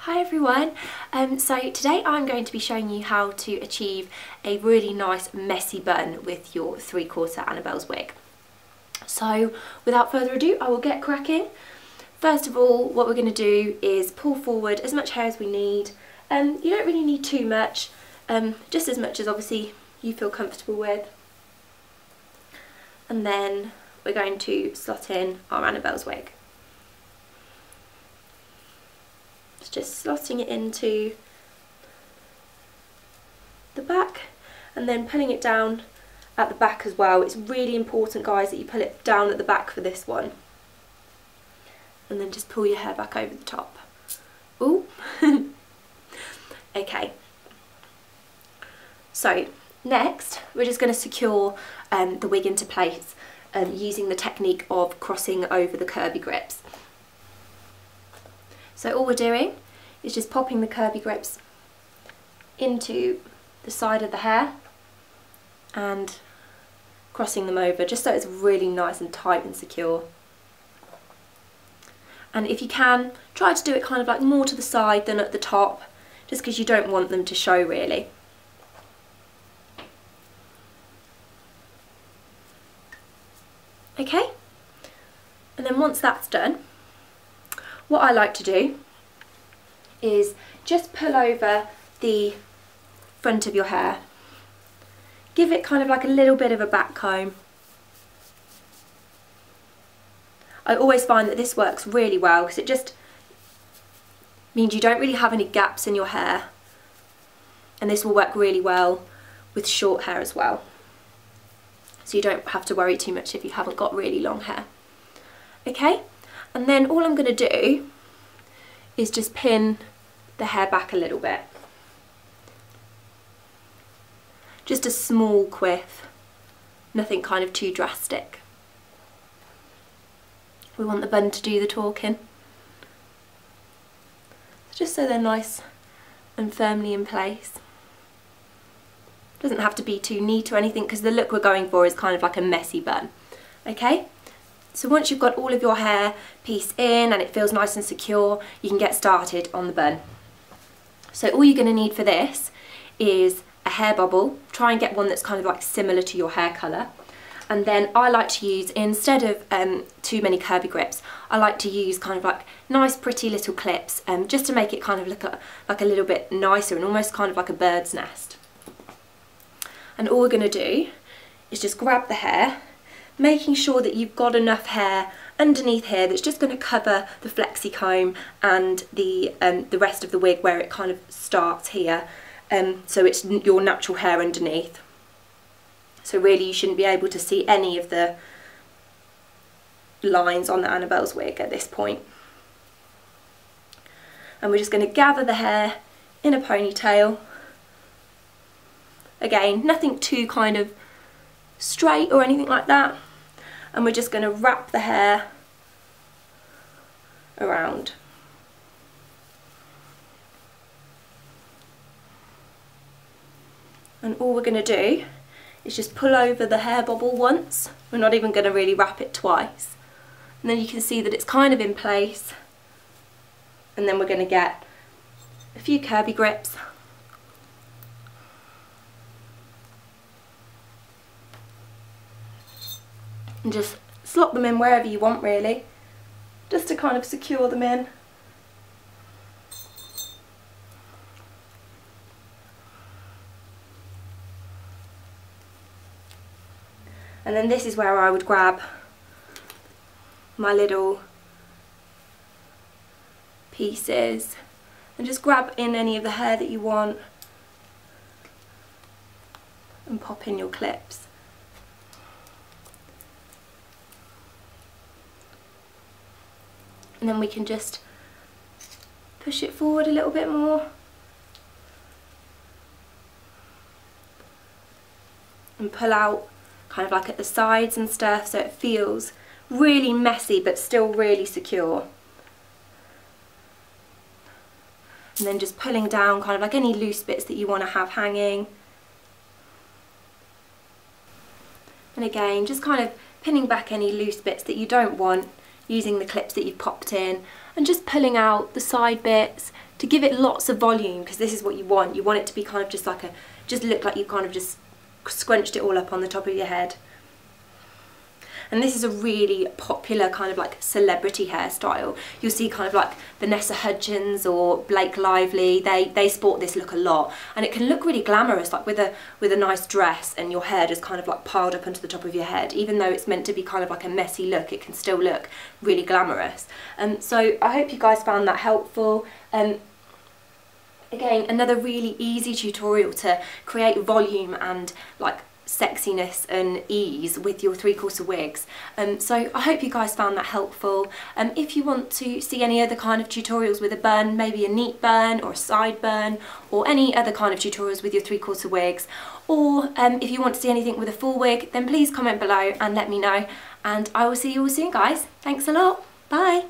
Hi everyone, so today I'm going to be showing you how to achieve a really nice messy bun with your 3/4 Annabelle's wig. So without further ado, I will get cracking. First of all, what we're going to do is pull forward as much hair as we need. You don't really need too much, just as much as obviously you feel comfortable with. And then we're going to slot in our Annabelle's wig. Just slotting it into the back and then pulling it down at the back as well. It's really important, guys, that you pull it down at the back for this one. And then just pull your hair back over the top. Ooh. Okay. So next we're just going to secure the wig into place using the technique of crossing over the curvy grips. So all we're doing is just popping the curvy grips into the side of the hair and crossing them over just so it's really nice and tight and secure. And if you can, try to do it kind of like more to the side than at the top, just because you don't want them to show really. Okay, and then once that's done, what I like to do is just pull over the front of your hair. Give it kind of like a little bit of a back comb. I always find that this works really well because it just means you don't really have any gaps in your hair, and this will work really well with short hair as well. So you don't have to worry too much if you haven't got really long hair. Okay? And then all I'm going to do is just pin the hair back a little bit. Just a small quiff, nothing kind of too drastic. We want the bun to do the talking. Just so they're nice and firmly in place. Doesn't have to be too neat or anything because the look we're going for is kind of like a messy bun. Okay? So once you've got all of your hair pieced in and it feels nice and secure, you can get started on the bun. So all you're going to need for this is a hair bubble. Try and get one that's kind of like similar to your hair colour. And then I like to use, instead of too many curvy grips, I like to use kind of like nice pretty little clips just to make it kind of look like a little bit nicer and almost kind of like a bird's nest. And all we're going to do is just grab the hair, making sure that you've got enough hair underneath here that's just going to cover the flexi comb and the rest of the wig where it kind of starts here, so it's your natural hair underneath. So really you shouldn't be able to see any of the lines on the Annabelle's wig at this point. And we're just going to gather the hair in a ponytail. Again, nothing too kind of straight or anything like that, and we're just going to wrap the hair around. And all we're going to do is just pull over the hair bobble once. We're not even going to really wrap it twice. And then you can see that it's kind of in place, and then we're going to get a few curvy grips. And just slot them in wherever you want really, just to kind of secure them in. And then this is where I would grab my little pieces and just grab in any of the hair that you want and pop in your clips. And then we can just push it forward a little bit more and pull out kind of like at the sides and stuff, so it feels really messy but still really secure. And then just pulling down kind of like any loose bits that you want to have hanging. And again, just kind of pinning back any loose bits that you don't want, using the clips that you've popped in and just pulling out the side bits to give it lots of volume, because this is what you want. You want it to be kind of just like just look like you've kind of just scrunched it all up on the top of your head. And this is a really popular kind of like celebrity hairstyle. You'll see kind of like Vanessa Hudgens or Blake Lively, they sport this look a lot, and it can look really glamorous, like with a nice dress and your hair just kind of like piled up onto the top of your head. Even though it's meant to be kind of like a messy look, it can still look really glamorous. So I hope you guys found that helpful. Again, another really easy tutorial to create volume and like sexiness and ease with your 3/4 wigs. So I hope you guys found that helpful. If you want to see any other kind of tutorials with a bun, maybe a neat bun or a side bun, or any other kind of tutorials with your 3/4 wigs, or if you want to see anything with a full wig, then please comment below and let me know, and I will see you all soon, guys. Thanks a lot. Bye.